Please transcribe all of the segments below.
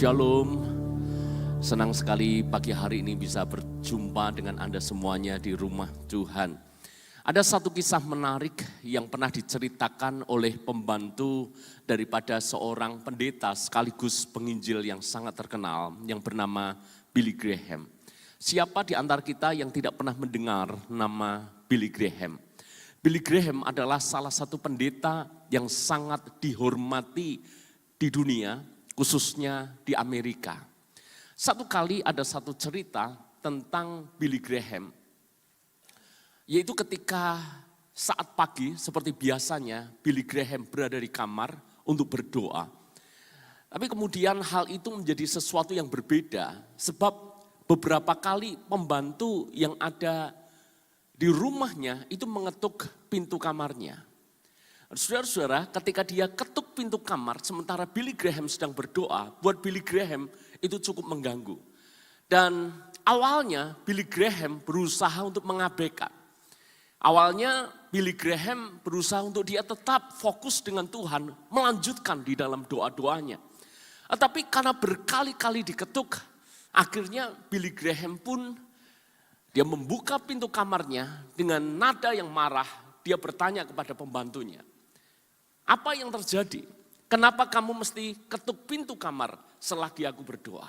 Shalom, senang sekali pagi hari ini bisa berjumpa dengan Anda semuanya di rumah Tuhan. Ada satu kisah menarik yang pernah diceritakan oleh pembantu daripada seorang pendeta sekaligus penginjil yang sangat terkenal yang bernama Billy Graham. Siapa di antara kita yang tidak pernah mendengar nama Billy Graham? Billy Graham adalah salah satu pendeta yang sangat dihormati di dunia, khususnya di Amerika. Satu kali ada satu cerita tentang Billy Graham, yaitu ketika saat pagi seperti biasanya Billy Graham berada di kamar untuk berdoa. Tapi kemudian hal itu menjadi sesuatu yang berbeda sebab beberapa kali pembantu yang ada di rumahnya itu mengetuk pintu kamarnya. Saudara-saudara, ketika dia ketuk pintu kamar sementara Billy Graham sedang berdoa, buat Billy Graham itu cukup mengganggu. Dan awalnya Billy Graham berusaha untuk mengabaikan. Awalnya Billy Graham berusaha untuk dia tetap fokus dengan Tuhan, melanjutkan di dalam doa-doanya. Tetapi karena berkali-kali diketuk, akhirnya Billy Graham pun dia membuka pintu kamarnya dengan nada yang marah, dia bertanya kepada pembantunya. Apa yang terjadi? Kenapa kamu mesti ketuk pintu kamar selagi aku berdoa?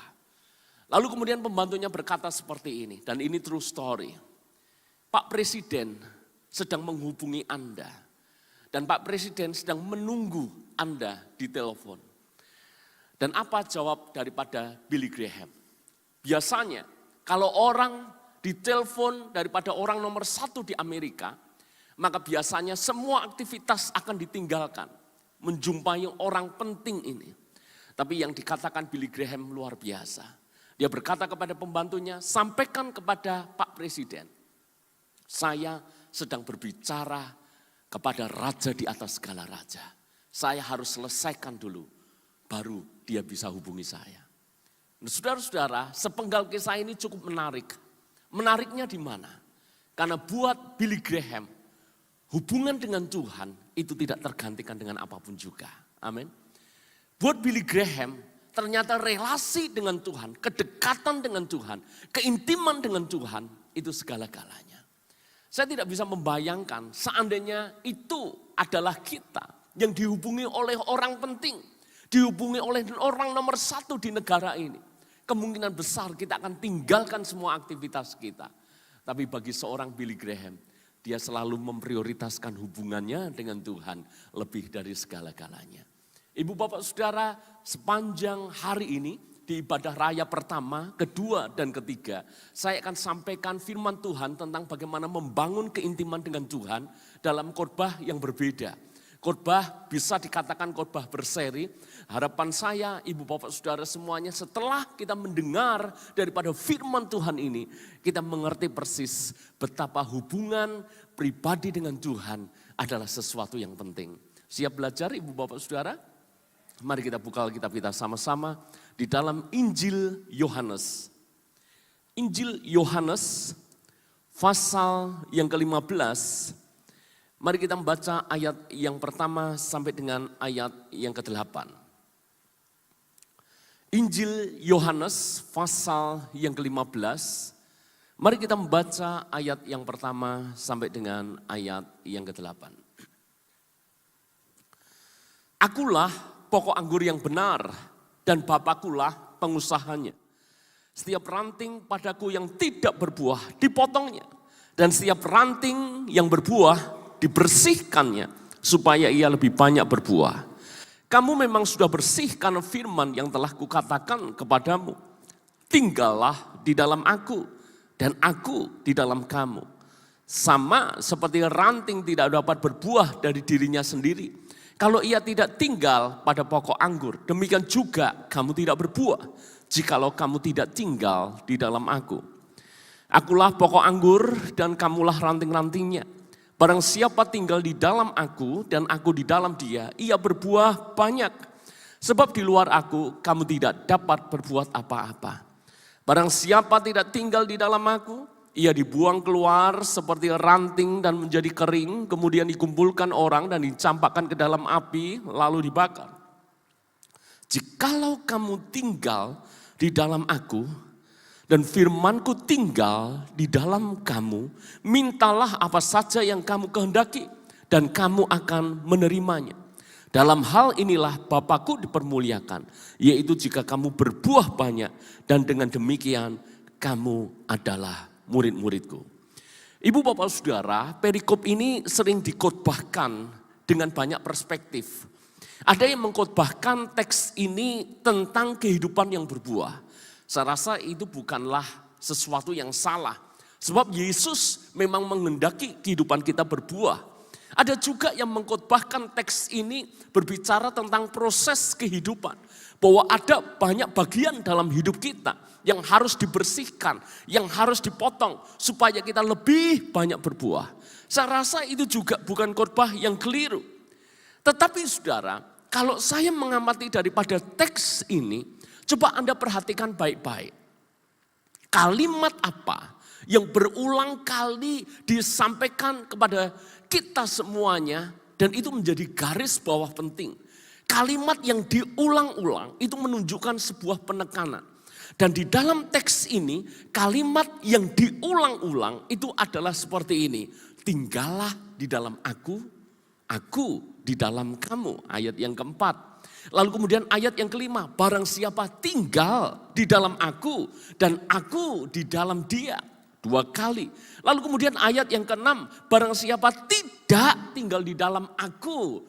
Lalu kemudian pembantunya berkata seperti ini, dan ini true story. Pak Presiden sedang menghubungi Anda, dan Pak Presiden sedang menunggu Anda di telepon. Dan apa jawab daripada Billy Graham? Biasanya kalau orang ditelepon daripada orang nomor 1 di Amerika, maka biasanya semua aktivitas akan ditinggalkan, menjumpai orang penting ini. Tapi yang dikatakan Billy Graham luar biasa. Dia berkata kepada pembantunya, sampaikan kepada Pak Presiden, saya sedang berbicara kepada raja di atas segala raja. Saya harus selesaikan dulu, baru dia bisa hubungi saya. Nah, saudara-saudara, sepenggal kisah ini cukup menarik. Menariknya di mana? Karena buat Billy Graham, hubungan dengan Tuhan itu tidak tergantikan dengan apapun juga. Amin. Buat Billy Graham, ternyata relasi dengan Tuhan, kedekatan dengan Tuhan, keintiman dengan Tuhan, itu segala-galanya. Saya tidak bisa membayangkan seandainya itu adalah kita yang dihubungi oleh orang penting, dihubungi oleh orang nomor 1 di negara ini. Kemungkinan besar kita akan tinggalkan semua aktivitas kita. Tapi bagi seorang Billy Graham, dia selalu memprioritaskan hubungannya dengan Tuhan lebih dari segala-galanya. Ibu bapak saudara, sepanjang hari ini di ibadah raya pertama, kedua dan ketiga, saya akan sampaikan firman Tuhan tentang bagaimana membangun keintiman dengan Tuhan dalam khotbah yang berbeda. Khotbah bisa dikatakan khotbah berseri. Harapan saya, ibu bapak saudara semuanya, setelah kita mendengar daripada firman Tuhan ini, kita mengerti persis betapa hubungan pribadi dengan Tuhan adalah sesuatu yang penting. Siap belajar ibu bapak saudara? Mari kita buka Alkitab kita sama-sama di dalam Injil Yohanes. Injil Yohanes pasal yang ke-15. Mari kita membaca ayat yang pertama sampai dengan ayat yang ke-8. Injil Yohanes pasal yang ke-15. Mari kita membaca ayat yang pertama sampai dengan ayat yang ke-8. Akulah pokok anggur yang benar dan Bapakkulah pengusahanya. Setiap ranting padaku yang tidak berbuah dipotongnya. Dan setiap ranting yang berbuah dibersihkannya supaya ia lebih banyak berbuah. Kamu memang sudah bersih karena firman yang telah kukatakan kepadamu. Tinggallah di dalam aku dan aku di dalam kamu. Sama seperti ranting tidak dapat berbuah dari dirinya sendiri. Kalau ia tidak tinggal pada pokok anggur, demikian juga kamu tidak berbuah jikalau kamu tidak tinggal di dalam aku. Akulah pokok anggur dan kamulah ranting-rantingnya. Barang siapa tinggal di dalam aku dan aku di dalam dia, ia berbuah banyak. Sebab di luar aku, kamu tidak dapat berbuat apa-apa. Barang siapa tidak tinggal di dalam aku, ia dibuang keluar seperti ranting dan menjadi kering, kemudian dikumpulkan orang dan dicampakkan ke dalam api, lalu dibakar. Jikalau kamu tinggal di dalam aku dan firmanku tinggal di dalam kamu, mintalah apa saja yang kamu kehendaki dan kamu akan menerimanya. Dalam hal inilah Bapakku dipermuliakan, yaitu jika kamu berbuah banyak dan dengan demikian kamu adalah murid-muridku. Ibu bapak saudara, perikop ini sering dikhotbahkan dengan banyak perspektif. Ada yang mengkhotbahkan teks ini tentang kehidupan yang berbuah. Saya rasa itu bukanlah sesuatu yang salah. Sebab Yesus memang menghendaki kehidupan kita berbuah. Ada juga yang mengkhotbahkan teks ini berbicara tentang proses kehidupan. Bahwa ada banyak bagian dalam hidup kita yang harus dibersihkan, yang harus dipotong supaya kita lebih banyak berbuah. Saya rasa itu juga bukan khotbah yang keliru. Tetapi saudara, kalau saya mengamati daripada teks ini, coba Anda perhatikan baik-baik. Kalimat apa yang berulang kali disampaikan kepada kita semuanya dan itu menjadi garis bawah penting. Kalimat yang diulang-ulang itu menunjukkan sebuah penekanan. Dan di dalam teks ini kalimat yang diulang-ulang itu adalah seperti ini. Tinggallah di dalam aku di dalam kamu. Ayat yang keempat. Lalu kemudian ayat yang kelima, barang siapa tinggal di dalam aku dan aku di dalam dia. 2 kali. Lalu kemudian ayat yang keenam, barang siapa tidak tinggal di dalam aku.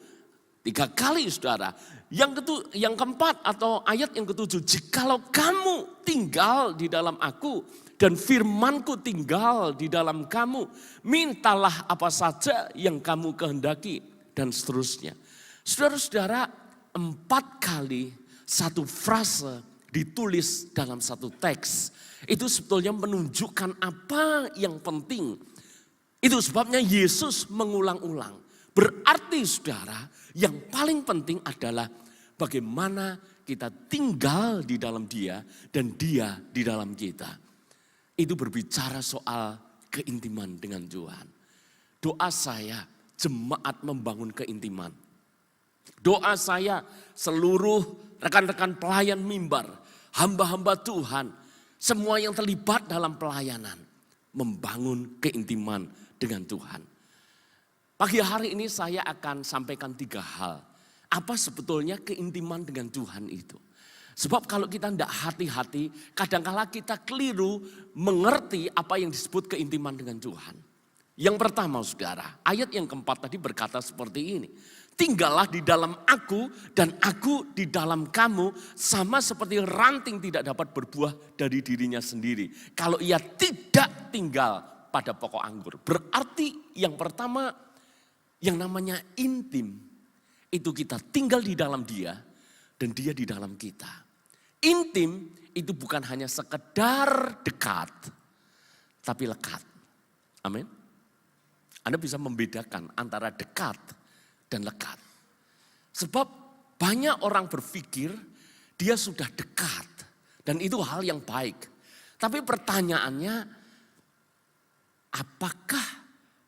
3 kali saudara. Yang keempat atau ayat yang ketujuh, jikalau kamu tinggal di dalam aku dan firmanku tinggal di dalam kamu, mintalah apa saja yang kamu kehendaki dan seterusnya. Saudara-saudara, 4 kali satu frase ditulis dalam satu teks. Itu sebetulnya menunjukkan apa yang penting. Itu sebabnya Yesus mengulang-ulang. Berarti saudara, yang paling penting adalah bagaimana kita tinggal di dalam Dia dan Dia di dalam kita. Itu berbicara soal keintiman dengan Tuhan. Doa saya, jemaat membangun keintiman. Doa saya, seluruh rekan-rekan pelayan mimbar, hamba-hamba Tuhan, semua yang terlibat dalam pelayanan, membangun keintiman dengan Tuhan. Pagi hari ini saya akan sampaikan 3 hal. Apa sebetulnya keintiman dengan Tuhan itu? Sebab kalau kita tidak hati-hati, kadangkala kita keliru mengerti apa yang disebut keintiman dengan Tuhan. Yang pertama saudara, ayat yang keempat tadi berkata seperti ini. Tinggallah di dalam aku dan aku di dalam kamu, sama seperti ranting tidak dapat berbuah dari dirinya sendiri. Kalau ia tidak tinggal pada pokok anggur. Berarti yang pertama, yang namanya intim, itu kita tinggal di dalam dia dan dia di dalam kita. Intim itu bukan hanya sekedar dekat, tapi lekat. Amin. Anda bisa membedakan antara dekat dan lekat. Sebab banyak orang berpikir dia sudah dekat dan itu hal yang baik. Tapi pertanyaannya, apakah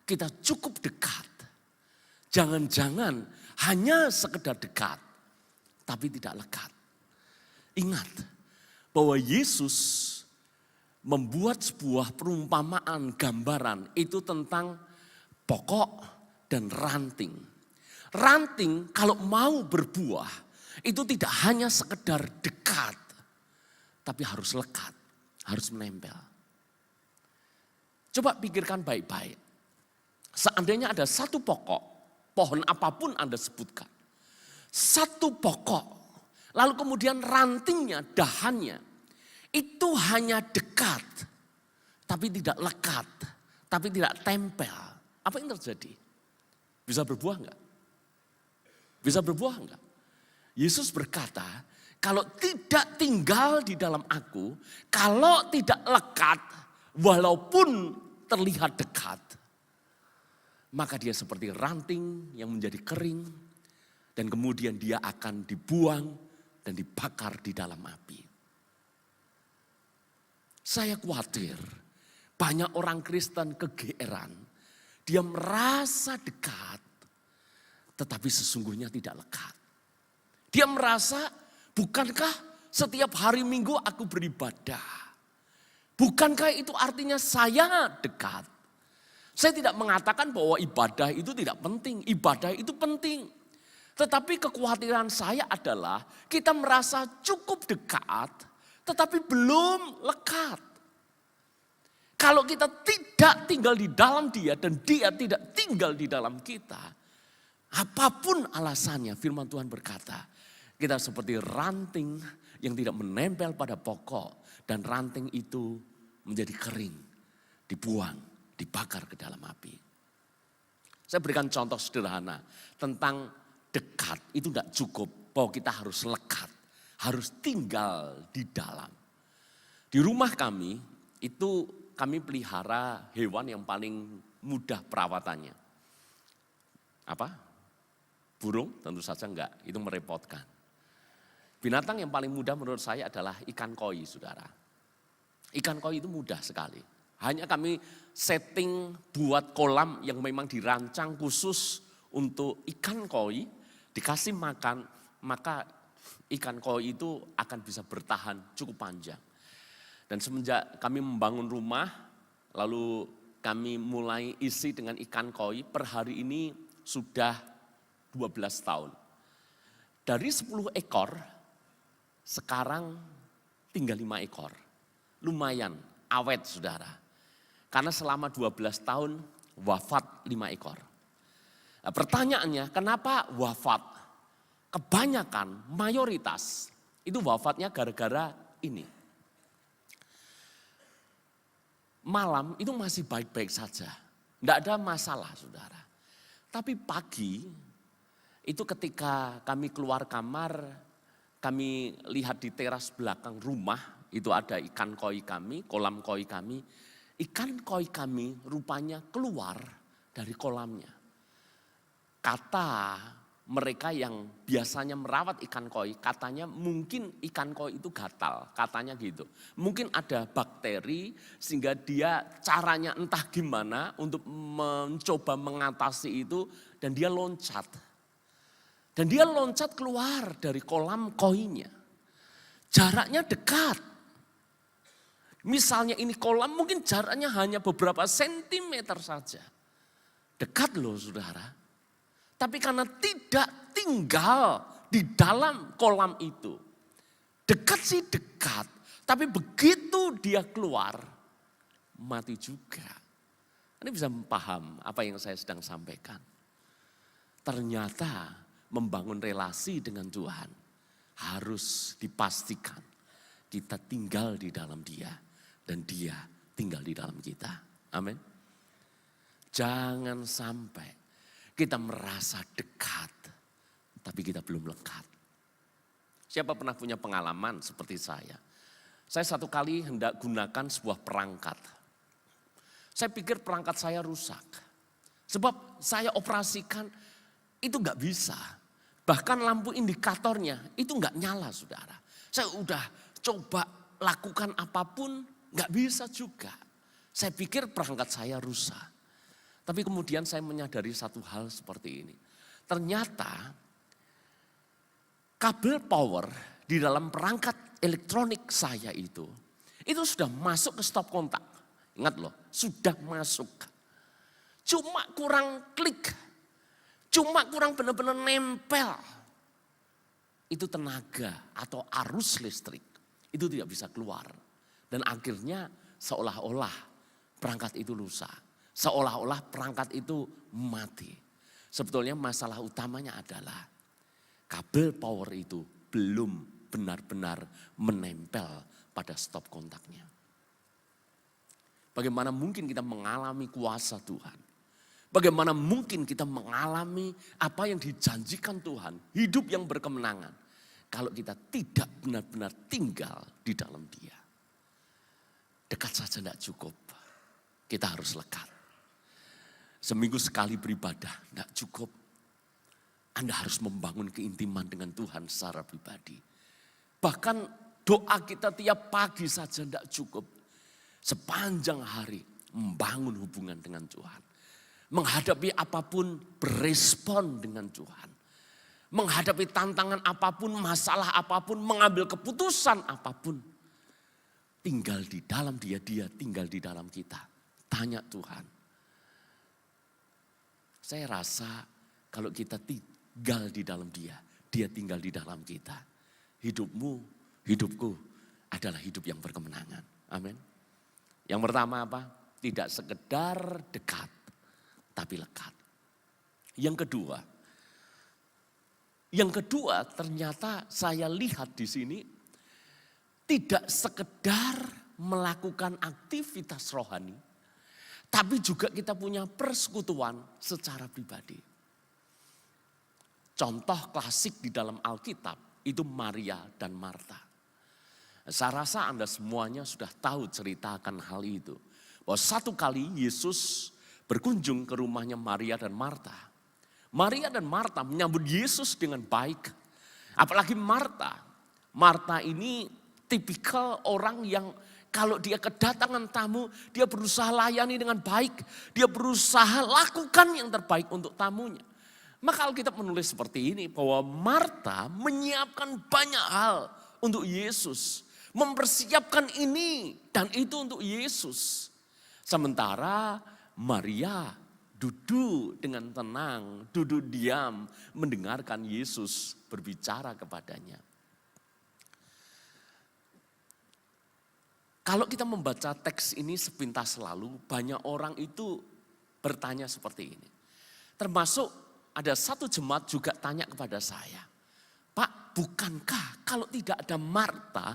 kita cukup dekat? Jangan-jangan hanya sekedar dekat tapi tidak lekat. Ingat bahwa Yesus membuat sebuah perumpamaan, gambaran itu tentang pokok dan ranting. Ranting kalau mau berbuah itu tidak hanya sekedar dekat, tapi harus lekat, harus menempel. Coba pikirkan baik-baik. Seandainya ada satu pokok, pohon apapun Anda sebutkan. Satu pokok, lalu kemudian rantingnya, dahannya, itu hanya dekat, tapi tidak lekat, tapi tidak tempel. Apa yang terjadi? Bisa berbuah enggak? Bisa berbuah enggak? Yesus berkata, kalau tidak tinggal di dalam aku, kalau tidak lekat, walaupun terlihat dekat, maka dia seperti ranting yang menjadi kering, dan kemudian dia akan dibuang dan dibakar di dalam api. Saya khawatir banyak orang Kristen kegeeran, dia merasa dekat, tetapi sesungguhnya tidak lekat. Dia merasa Bukankah setiap hari Minggu aku beribadah? Bukankah itu artinya saya dekat? Saya tidak mengatakan bahwa ibadah itu tidak penting. Ibadah itu penting. Tetapi kekhawatiran saya adalah kita merasa cukup dekat, tetapi belum lekat. Kalau kita tidak tinggal di dalam dia dan dia tidak tinggal di dalam kita, apapun alasannya, firman Tuhan berkata, kita seperti ranting yang tidak menempel pada pokok dan ranting itu menjadi kering, dibuang, dibakar ke dalam api. Saya berikan contoh sederhana tentang dekat, itu tidak cukup bahwa kita harus lekat, harus tinggal di dalam. Di rumah kami itu kami pelihara hewan yang paling mudah perawatannya. Apa? Burung? Tentu saja enggak, itu merepotkan. Binatang yang paling mudah menurut saya adalah ikan koi, saudara. Ikan koi itu mudah sekali. Hanya kami setting buat kolam yang memang dirancang khusus untuk ikan koi, dikasih makan, maka ikan koi itu akan bisa bertahan cukup panjang. Dan semenjak kami membangun rumah, lalu kami mulai isi dengan ikan koi, per hari ini sudah 12 tahun. Dari 10 ekor, sekarang tinggal 5 ekor. Lumayan awet, saudara. Karena selama 12 tahun wafat 5 ekor. Nah, pertanyaannya, kenapa wafat? Kebanyakan, mayoritas, itu wafatnya gara-gara ini. Malam itu masih baik-baik saja, tidak ada masalah, saudara. Tapi pagi itu ketika kami keluar kamar, kami lihat di teras belakang rumah, itu ada ikan koi kami, kolam koi kami. Ikan koi kami rupanya keluar dari kolamnya. Kata mereka yang biasanya merawat ikan koi, katanya mungkin ikan koi itu gatal, katanya gitu. Mungkin ada bakteri sehingga dia caranya entah gimana untuk mencoba mengatasi itu dan dia loncat. Dan dia loncat keluar dari kolam koinya. Jaraknya dekat. Misalnya ini kolam mungkin jaraknya hanya beberapa sentimeter saja. Dekat loh, saudara. Tapi karena tidak tinggal di dalam kolam itu. Dekat sih dekat. Tapi begitu dia keluar, mati juga. Ini bisa paham apa yang saya sedang sampaikan. Ternyata membangun relasi dengan Tuhan harus dipastikan kita tinggal di dalam dia. Dan dia tinggal di dalam kita. Amin. Jangan sampai kita merasa dekat, tapi kita belum lekat. Siapa pernah punya pengalaman seperti saya? Saya satu kali hendak gunakan sebuah perangkat. Saya pikir perangkat saya rusak. Sebab saya operasikan itu gak bisa. Bahkan lampu indikatornya itu gak nyala, saudara. Saya udah coba lakukan apapun, gak bisa juga. Saya pikir perangkat saya rusak. Tapi kemudian saya menyadari satu hal seperti ini. Ternyata kabel power di dalam perangkat elektronik saya itu sudah masuk ke stop kontak. Ingat loh, sudah masuk. Cuma kurang klik, cuma kurang benar-benar nempel. Itu tenaga atau arus listrik, itu tidak bisa keluar. Dan akhirnya seolah-olah perangkat itu rusak. Seolah-olah perangkat itu mati. Sebetulnya masalah utamanya adalah kabel power itu belum benar-benar menempel pada stop kontaknya. Bagaimana mungkin kita mengalami kuasa Tuhan? Bagaimana mungkin kita mengalami apa yang dijanjikan Tuhan, hidup yang berkemenangan, kalau kita tidak benar-benar tinggal di dalam Dia? Dekat saja tidak cukup, kita harus lekat. Seminggu sekali beribadah tidak cukup. Anda harus membangun keintiman dengan Tuhan secara pribadi. Bahkan doa kita tiap pagi saja tidak cukup. Sepanjang hari membangun hubungan dengan Tuhan. Menghadapi apapun berespon dengan Tuhan. menghadapi tantangan apapun, masalah apapun, mengambil keputusan apapun. Tinggal di dalam dia tinggal di dalam kita. Tanya Tuhan. Saya rasa kalau kita tinggal di dalam dia tinggal di dalam kita. Hidupmu, hidupku adalah hidup yang berkemenangan. Amin. Yang pertama apa? Tidak sekedar dekat, tapi lekat. Yang kedua ternyata saya lihat di sini tidak sekedar melakukan aktivitas rohani, tapi juga kita punya persekutuan secara pribadi. Contoh klasik di dalam Alkitab itu Maria dan Marta. Saya rasa Anda semuanya sudah tahu cerita akan hal itu. Bahwa satu kali Yesus berkunjung ke rumahnya Maria dan Marta. Maria dan Marta menyambut Yesus dengan baik. Apalagi Marta. Marta ini tipikal orang yang kalau dia kedatangan tamu, dia berusaha layani dengan baik. Dia berusaha lakukan yang terbaik untuk tamunya. Maka Alkitab menulis seperti ini, bahwa Marta menyiapkan banyak hal untuk Yesus. Mempersiapkan ini dan itu untuk Yesus. Sementara Maria duduk dengan tenang, duduk diam, mendengarkan Yesus berbicara kepadanya. Kalau kita membaca teks ini sepintas lalu, banyak orang itu bertanya seperti ini. Termasuk ada satu jemaat juga tanya kepada saya, Pak, bukankah kalau tidak ada Marta,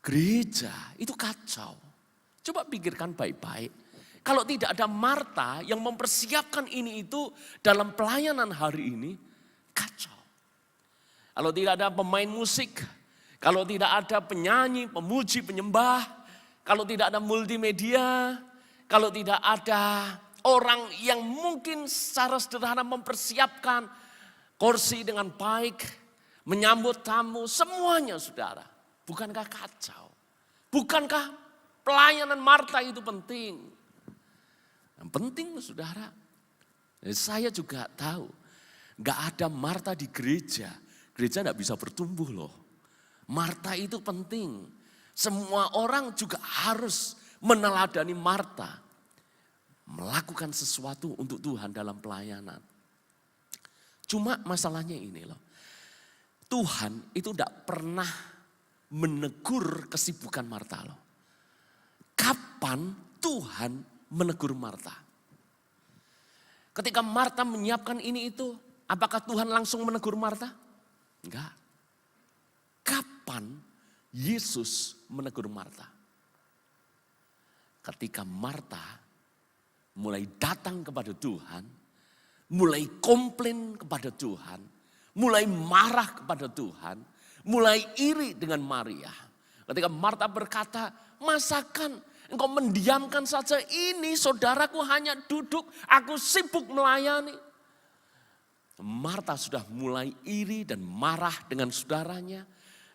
gereja itu kacau? Coba pikirkan baik-baik. Kalau tidak ada Marta yang mempersiapkan ini itu dalam pelayanan hari ini, kacau. Kalau tidak ada pemain musik, kalau tidak ada penyanyi, pemuji, penyembah, kalau tidak ada multimedia, kalau tidak ada orang yang mungkin secara sederhana mempersiapkan kursi dengan baik, menyambut tamu, semuanya saudara. Bukankah kacau? Bukankah pelayanan Marta itu penting? Yang penting saudara, saya juga tahu, gak ada Marta di gereja. Gereja gak bisa bertumbuh loh. Marta itu penting. Semua orang juga harus meneladani Marta. Melakukan sesuatu untuk Tuhan dalam pelayanan. Cuma masalahnya ini loh. Tuhan itu tidak pernah menegur kesibukan Marta loh. Kapan Tuhan menegur Marta? Ketika Marta menyiapkan ini itu, apakah Tuhan langsung menegur Marta? Enggak. Kapan Yesus menegur Marta? Ketika Marta mulai datang kepada Tuhan, mulai komplain kepada Tuhan, mulai marah kepada Tuhan, mulai iri dengan Maria. Ketika Marta berkata, masakan engkau mendiamkan saja ini, saudaraku hanya duduk, aku sibuk melayani. Marta sudah mulai iri dan marah dengan saudaranya.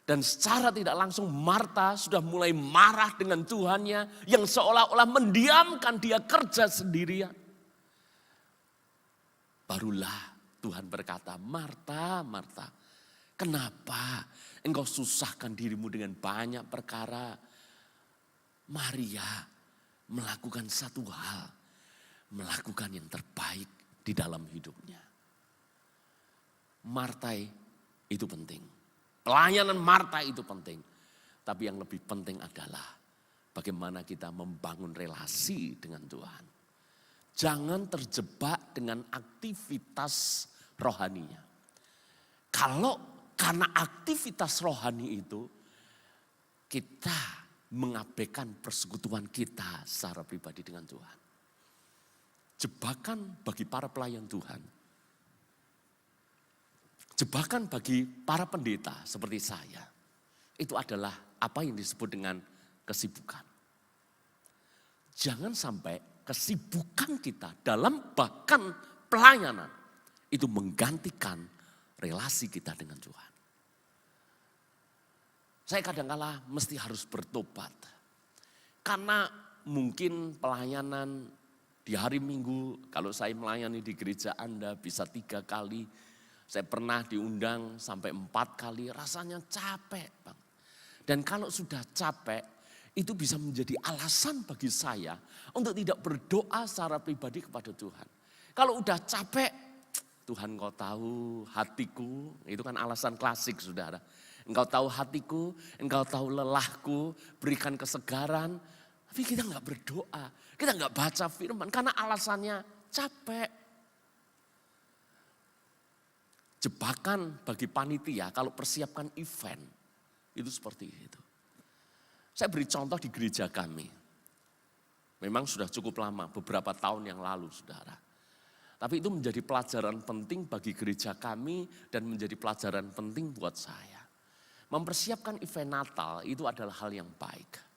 Dan secara tidak langsung Marta sudah mulai marah dengan Tuhannya yang seolah-olah mendiamkan dia kerja sendirian. Barulah Tuhan berkata, Marta, Marta, kenapa engkau susahkan dirimu dengan banyak perkara? Maria melakukan satu hal, melakukan yang terbaik di dalam hidupnya. Marta itu penting. Pelayanan Marta itu penting. Tapi yang lebih penting adalah bagaimana kita membangun relasi dengan Tuhan. Jangan terjebak dengan aktivitas rohaninya. Kalau karena aktivitas rohani itu, kita mengabaikan persekutuan kita secara pribadi dengan Tuhan. Jebakan bagi para pelayan Tuhan. Jebakan bagi para pendeta seperti saya, itu adalah apa yang disebut dengan kesibukan. Jangan sampai kesibukan kita dalam bahkan pelayanan itu menggantikan relasi kita dengan Tuhan. Saya kadang-kala mesti harus bertobat. Karena mungkin pelayanan di hari Minggu, kalau saya melayani di gereja Anda bisa 3 kali, Saya pernah diundang sampai 4 kali, rasanya capek Bang. Dan kalau sudah capek, itu bisa menjadi alasan bagi saya untuk tidak berdoa secara pribadi kepada Tuhan. Kalau udah capek, Tuhan Engkau tahu hatiku, itu kan alasan klasik saudara. Engkau tahu hatiku, Engkau tahu lelahku, berikan kesegaran. Tapi kita nggak berdoa, kita nggak baca firman karena alasannya capek. Jebakan bagi panitia kalau persiapkan event, itu seperti itu. Saya beri contoh di gereja kami. Memang sudah cukup lama, beberapa tahun yang lalu saudara. Tapi itu menjadi pelajaran penting bagi gereja kami dan menjadi pelajaran penting buat saya. Mempersiapkan event Natal itu adalah hal yang baik.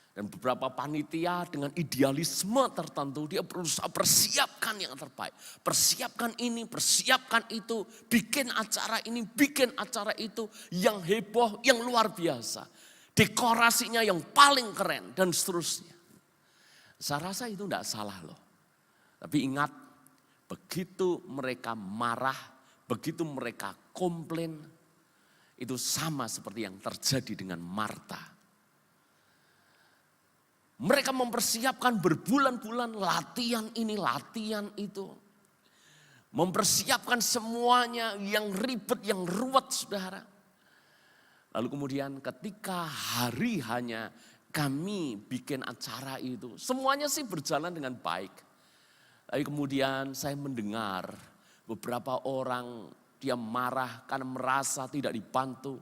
Dan beberapa panitia dengan idealisme tertentu dia berusaha persiapkan yang terbaik. Persiapkan ini, persiapkan itu, bikin acara ini, bikin acara itu yang heboh, yang luar biasa. Dekorasinya yang paling keren dan seterusnya. Saya rasa itu tidak salah loh. Tapi ingat, begitu mereka marah, begitu mereka komplain, itu sama seperti yang terjadi dengan Marta. Mereka mempersiapkan berbulan-bulan latihan ini, latihan itu. Mempersiapkan semuanya yang ribet, yang ruwet saudara. Lalu kemudian ketika hari hanya kami bikin acara itu, semuanya sih berjalan dengan baik. Tapi kemudian saya mendengar beberapa orang dia marah karena merasa tidak dibantu.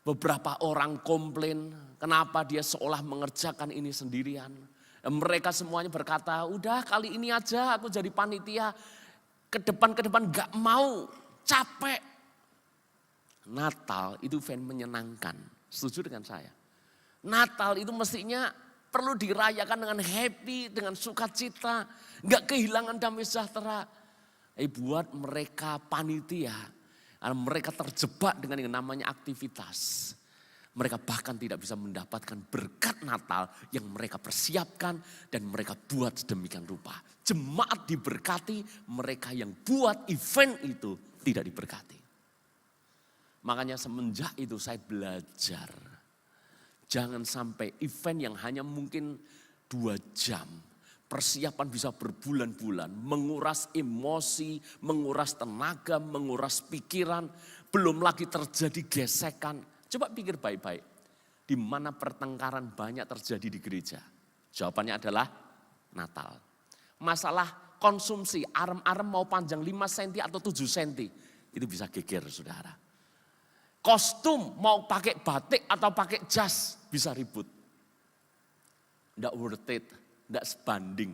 Beberapa orang komplain, kenapa dia seolah mengerjakan ini sendirian. Dan mereka semuanya berkata, udah kali ini aja aku jadi panitia. Ke depan gak mau, capek. Natal itu event menyenangkan, setuju dengan saya. Natal itu mestinya perlu dirayakan dengan happy, dengan sukacita. Gak kehilangan damai sejahtera. Buat mereka panitia, karena mereka terjebak dengan yang namanya aktivitas. Mereka bahkan tidak bisa mendapatkan berkat Natal yang mereka persiapkan dan mereka buat sedemikian rupa. Jemaat diberkati, mereka yang buat event itu tidak diberkati. Makanya semenjak itu saya belajar. Jangan sampai event yang hanya mungkin 2 jam. Persiapan bisa berbulan-bulan, menguras emosi, menguras tenaga, menguras pikiran. Belum lagi terjadi gesekan. Coba pikir baik-baik. Di mana pertengkaran banyak terjadi di gereja? Jawabannya adalah Natal. Masalah konsumsi, arem-arem mau panjang 5 cm atau 7 cm. Itu bisa geger saudara. Kostum mau pakai batik atau pakai jas bisa ribut. Tidak worth it. Tidak sebanding.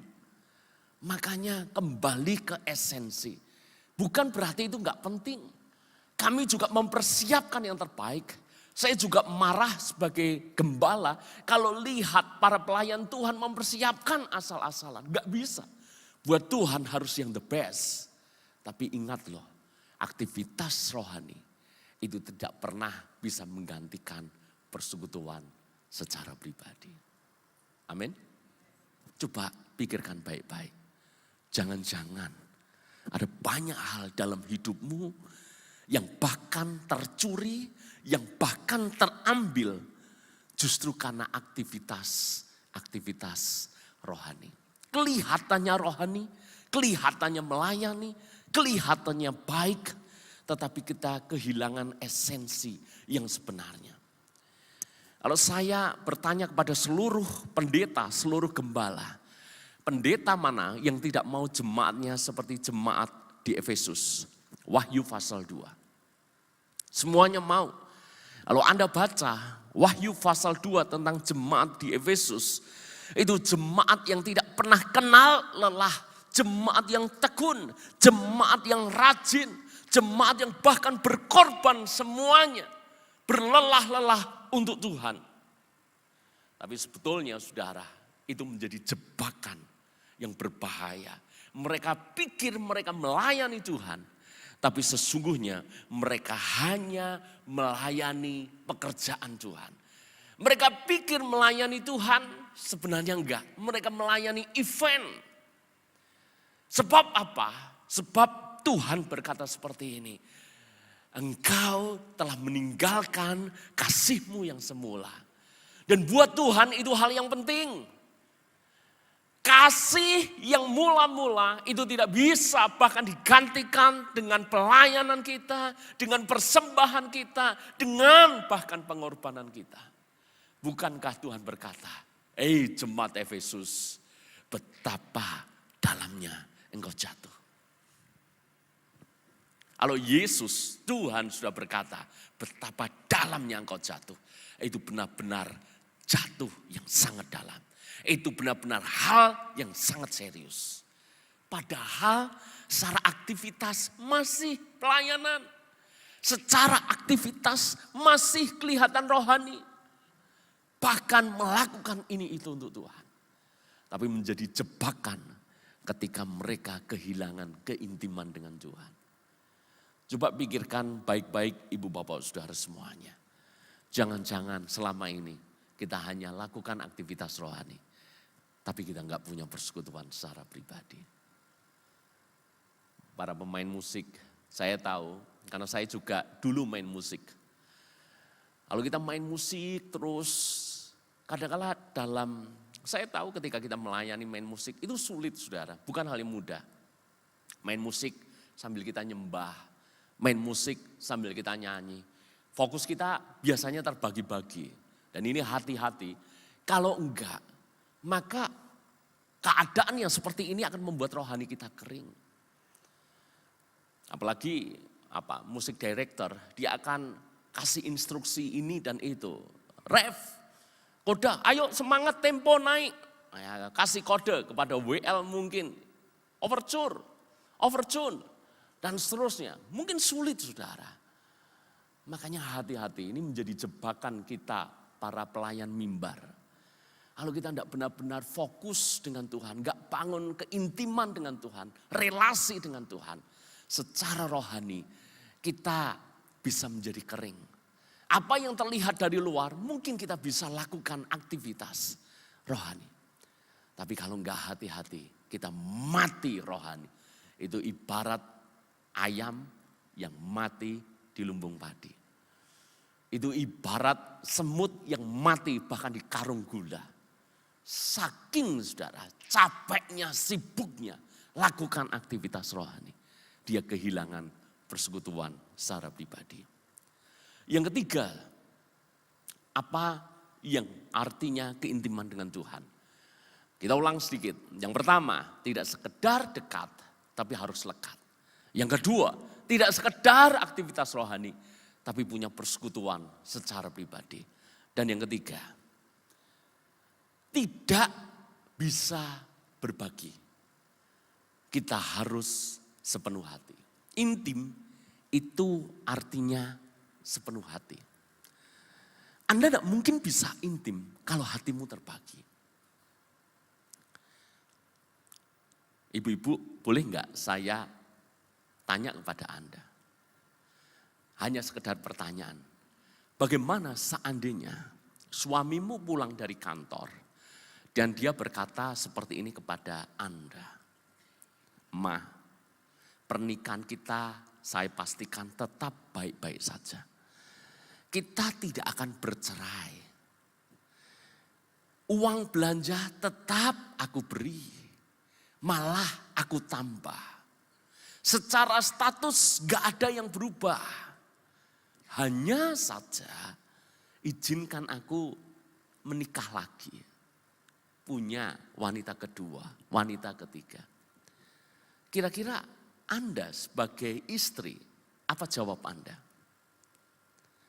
Makanya kembali ke esensi. Bukan berarti itu enggak penting. Kami juga mempersiapkan yang terbaik. Saya juga marah sebagai gembala kalau lihat para pelayan Tuhan mempersiapkan asal-asalan. Enggak bisa. Buat Tuhan harus yang the best. Tapi ingat loh, aktivitas rohani itu tidak pernah bisa menggantikan persekutuan secara pribadi. Amin. Coba pikirkan baik-baik. Jangan-jangan ada banyak hal dalam hidupmu yang bahkan tercuri, yang bahkan terambil justru karena aktivitas rohani. Kelihatannya rohani, kelihatannya melayani, kelihatannya baik, tetapi kita kehilangan esensi yang sebenarnya. Kalau saya bertanya kepada seluruh pendeta, seluruh gembala, pendeta mana yang tidak mau jemaatnya seperti jemaat di Efesus? Wahyu pasal 2. Semuanya mau. Kalau Anda baca Wahyu pasal 2 tentang jemaat di Efesus, itu jemaat yang tidak pernah kenal lelah, jemaat yang tekun, jemaat yang rajin, jemaat yang bahkan berkorban semuanya, berlelah-lelah untuk Tuhan. Tapi sebetulnya saudara, itu menjadi jebakan yang berbahaya. Mereka pikir mereka melayani Tuhan, tapi sesungguhnya mereka hanya melayani pekerjaan Tuhan. Mereka pikir melayani Tuhan, sebenarnya enggak. Mereka melayani event. Sebab apa? Sebab Tuhan berkata seperti ini. Engkau telah meninggalkan kasih-Mu yang semula. Dan buat Tuhan itu hal yang penting. Kasih yang mula-mula itu tidak bisa bahkan digantikan dengan pelayanan kita, dengan persembahan kita, dengan bahkan pengorbanan kita. Bukankah Tuhan berkata, jemaat Efesus, betapa dalamnya engkau jatuh. Kalau Yesus, Tuhan sudah berkata, betapa dalamnya engkau jatuh. Itu benar-benar jatuh yang sangat dalam. Itu benar-benar hal yang sangat serius. Padahal secara aktivitas masih pelayanan. Secara aktivitas masih kelihatan rohani. Bahkan melakukan ini itu untuk Tuhan. Tapi menjadi jebakan ketika mereka kehilangan keintiman dengan Tuhan. Coba pikirkan baik-baik ibu bapak saudara semuanya. Jangan-jangan selama ini kita hanya lakukan aktivitas rohani. Tapi kita nggak punya persekutuan secara pribadi. Para pemain musik, saya tahu karena saya juga dulu main musik. Kalau kita main musik terus kadang-kala saya tahu ketika kita melayani main musik itu sulit saudara, bukan hal yang mudah. Main musik sambil kita nyembah, main musik sambil kita nyanyi. Fokus kita biasanya terbagi-bagi. Dan ini hati-hati, kalau enggak, maka keadaan yang seperti ini akan membuat rohani kita kering. Apalagi musik director, dia akan kasih instruksi ini dan itu. Ref, kode, ayo semangat tempo naik. Kasih kode kepada WL mungkin. Overtune, dan seterusnya. Mungkin sulit saudara. Makanya hati-hati, ini menjadi jebakan kita para pelayan mimbar. Kalau kita tidak benar-benar fokus dengan Tuhan, nggak bangun keintiman dengan Tuhan, relasi dengan Tuhan, secara rohani kita bisa menjadi kering. Apa yang terlihat dari luar mungkin kita bisa lakukan aktivitas rohani. Tapi kalau nggak hati-hati, kita mati rohani. Itu ibarat ayam yang mati di lumbung padi. Itu ibarat semut yang mati bahkan di karung gula. Saking saudara capeknya, sibuknya lakukan aktivitas rohani. Dia kehilangan persekutuan secara pribadi. Yang ketiga, apa yang artinya keintiman dengan Tuhan? Kita ulang sedikit. Yang pertama, tidak sekedar dekat, tapi harus lekat. Yang kedua, tidak sekedar aktivitas rohani, tapi punya persekutuan secara pribadi. Dan yang ketiga, tidak bisa berbagi. Kita harus sepenuh hati. Intim itu artinya sepenuh hati. Anda tidak mungkin bisa intim kalau hatimu terbagi. Ibu-ibu, boleh enggak saya tanya kepada Anda? Hanya sekedar pertanyaan. Bagaimana seandainya suamimu pulang dari kantor dan dia berkata seperti ini kepada Anda. Ma, pernikahan kita saya pastikan tetap baik-baik saja. Kita tidak akan bercerai. Uang belanja tetap aku beri. Malah aku tambah. Secara status gak ada yang berubah. Hanya saja izinkan aku menikah lagi. Punya wanita kedua, wanita ketiga. Kira-kira Anda sebagai istri, apa jawab Anda?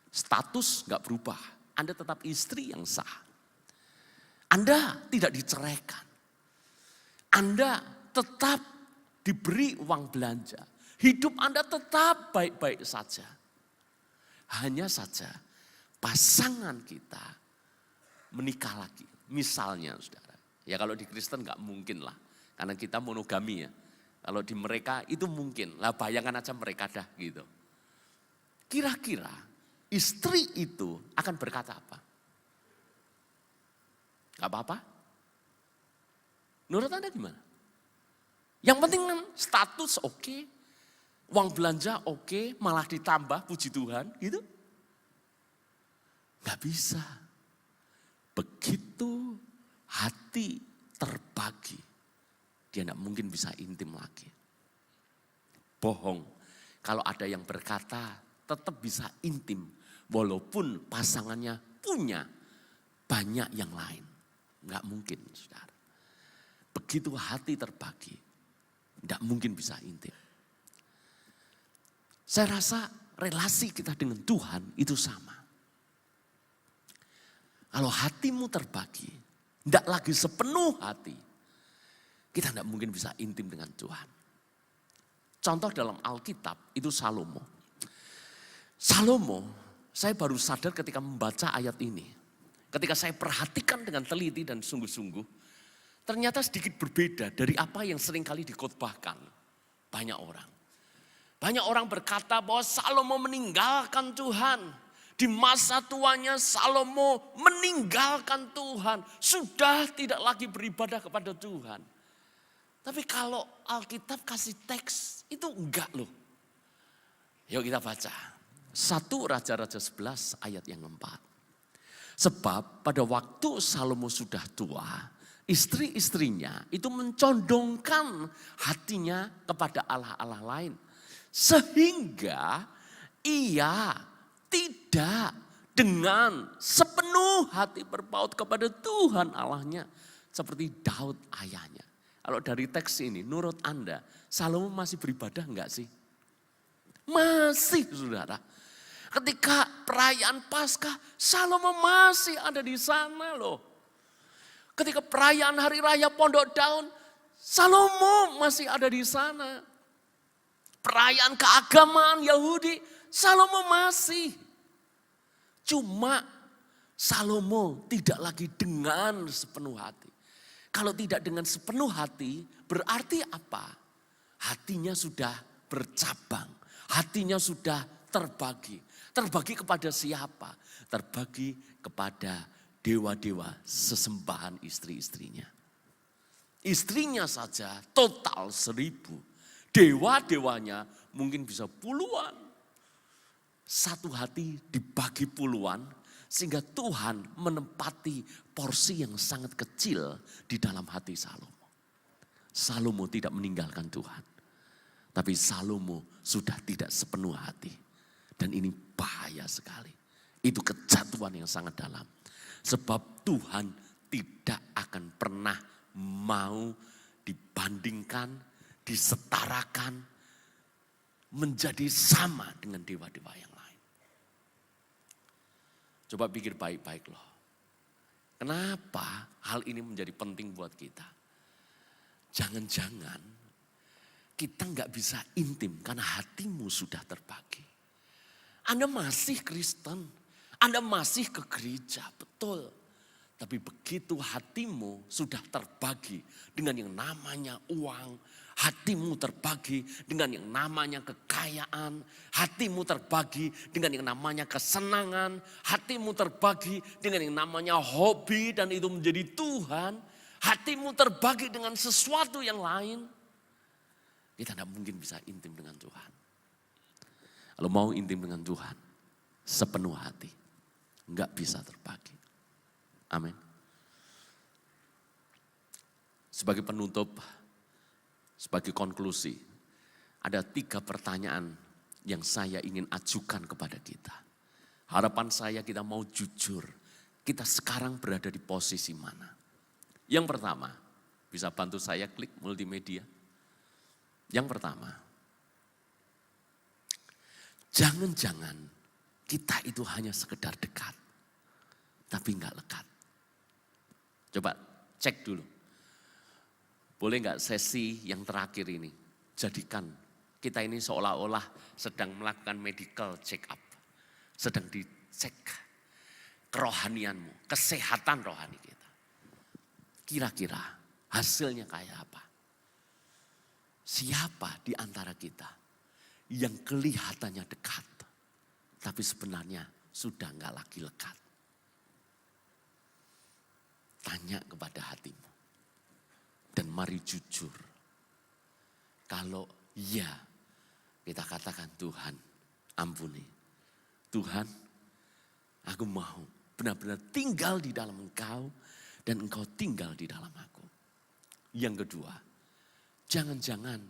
Status gak berubah, Anda tetap istri yang sah. Anda tidak diceraikan. Anda tetap diberi uang belanja. Hidup Anda tetap baik-baik saja. Hanya saja pasangan kita menikah lagi. Misalnya saudara, ya kalau di Kristen gak mungkin lah. Karena kita monogami ya. Kalau di mereka itu mungkin. Lah bayangkan aja mereka dah gitu. Kira-kira istri itu akan berkata apa? Gak apa-apa? Menurut Anda gimana? Yang penting kan status oke. Uang belanja oke, malah ditambah, puji Tuhan, gitu. Gak bisa. Begitu hati terbagi, dia gak mungkin bisa intim lagi. Bohong. Kalau ada yang berkata, tetap bisa intim. Walaupun pasangannya punya banyak yang lain. Gak mungkin, saudara. Begitu hati terbagi, gak mungkin bisa intim. Saya rasa relasi kita dengan Tuhan itu sama. Kalau hatimu terbagi, tidak lagi sepenuh hati, kita tidak mungkin bisa intim dengan Tuhan. Contoh dalam Alkitab itu Salomo. Salomo, saya baru sadar ketika membaca ayat ini. Ketika saya perhatikan dengan teliti dan sungguh-sungguh, ternyata sedikit berbeda dari apa yang seringkali dikhotbahkan banyak orang. Banyak orang berkata bahwa Salomo meninggalkan Tuhan. Di masa tuanya Salomo meninggalkan Tuhan. Sudah tidak lagi beribadah kepada Tuhan. Tapi kalau Alkitab kasih teks itu enggak loh. Yuk kita baca. 1 Raja-Raja 11 ayat yang 4. Sebab pada waktu Salomo sudah tua, istri-istrinya itu mencondongkan hatinya kepada allah-allah lain. Sehingga ia tidak dengan sepenuh hati berpaut kepada Tuhan Allahnya. Seperti Daud ayahnya. Kalau dari teks ini, menurut Anda, Salomo masih beribadah enggak sih? Masih, saudara. Ketika perayaan Paskah, Salomo masih ada di sana loh. Ketika perayaan Hari Raya Pondok Daun, Salomo masih ada di sana. Perayaan keagamaan Yahudi, Salomo masih. Cuma Salomo tidak lagi dengan sepenuh hati. Kalau tidak dengan sepenuh hati, berarti apa? Hatinya sudah bercabang, hatinya sudah terbagi. Terbagi kepada siapa? Terbagi kepada dewa-dewa sesembahan istri-istrinya. Istrinya saja total 1.000. Dewa-dewanya mungkin bisa puluhan. Satu hati dibagi puluhan sehingga Tuhan menempati porsi yang sangat kecil di dalam hati Salomo. Salomo tidak meninggalkan Tuhan. Tapi Salomo sudah tidak sepenuh hati. Dan ini bahaya sekali. Itu kejatuhan yang sangat dalam. Sebab Tuhan tidak akan pernah mau dibandingkan, disetarakan, menjadi sama dengan dewa-dewa yang lain. Coba pikir baik-baik loh. Kenapa hal ini menjadi penting buat kita? Jangan-jangan kita nggak bisa intim karena hatimu sudah terbagi. Anda masih Kristen, Anda masih ke gereja, betul. Tapi begitu hatimu sudah terbagi dengan yang namanya uang, hatimu terbagi dengan yang namanya kekayaan, hatimu terbagi dengan yang namanya kesenangan, hatimu terbagi dengan yang namanya hobi dan itu menjadi Tuhan, hatimu terbagi dengan sesuatu yang lain, kita tidak mungkin bisa intim dengan Tuhan. Kalau mau intim dengan Tuhan, sepenuh hati, enggak bisa terbagi. Amin. Sebagai penutup, sebagai konklusi, ada 3 pertanyaan yang saya ingin ajukan kepada kita. Harapan saya kita mau jujur, kita sekarang berada di posisi mana. Yang pertama, bisa bantu saya klik multimedia. Yang pertama, jangan-jangan kita itu hanya sekedar dekat, tapi enggak lekat. Coba cek dulu. Boleh enggak sesi yang terakhir ini, jadikan kita ini seolah-olah sedang melakukan medical check up. Sedang dicek kerohanianmu, kesehatan rohani kita. Kira-kira hasilnya kayak apa? Siapa di antara kita yang kelihatannya dekat, tapi sebenarnya sudah enggak lagi lekat? Tanya kepada hatimu. Dan mari jujur. Kalau iya, Kita katakan, Tuhan ampuni. Tuhan, aku mau benar-benar tinggal di dalam Engkau dan Engkau tinggal di dalam aku. Yang kedua, jangan-jangan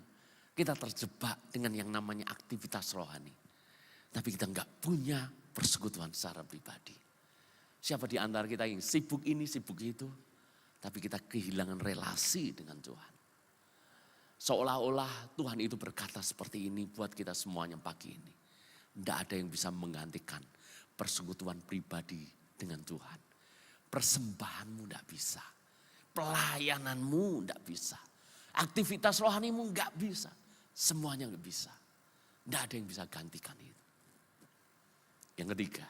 kita terjebak dengan yang namanya aktivitas rohani. Tapi kita enggak punya persekutuan secara pribadi. Siapa di antara kita yang sibuk ini, sibuk itu, tapi kita kehilangan relasi dengan Tuhan. Seolah-olah Tuhan itu berkata seperti ini buat kita semuanya pagi ini. Tidak ada yang bisa menggantikan persekutuan pribadi dengan Tuhan. Persembahanmu tidak bisa. Pelayananmu tidak bisa. Aktivitas rohanimu tidak bisa. Semuanya tidak bisa. Tidak ada yang bisa gantikan itu. Yang ketiga,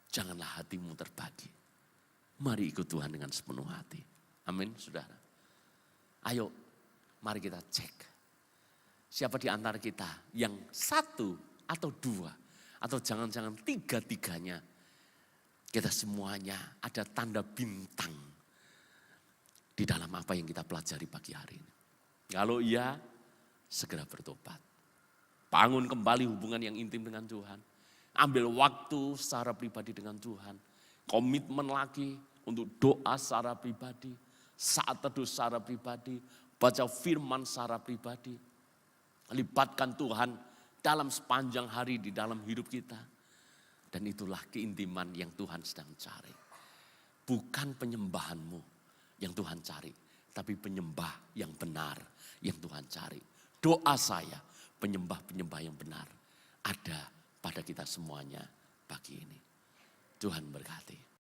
janganlah hatimu terbagi. Mari ikut Tuhan dengan sepenuh hati. Amin, saudara. Ayo, mari kita cek. Siapa di antara kita yang satu atau dua, atau jangan-jangan tiga-tiganya, kita semuanya ada tanda bintang di dalam apa yang kita pelajari pagi hari ini. Kalau iya, segera bertobat. Bangun kembali hubungan yang intim dengan Tuhan. Ambil waktu secara pribadi dengan Tuhan. Komitmen lagi untuk doa secara pribadi. Saat teduh secara pribadi. Baca firman secara pribadi. Libatkan Tuhan dalam sepanjang hari di dalam hidup kita. Dan itulah keintiman yang Tuhan sedang cari. Bukan penyembahanmu yang Tuhan cari. Tapi penyembah yang benar yang Tuhan cari. Doa saya, penyembah-penyembah yang benar ada pada kita semuanya pagi ini. Tuhan berkati.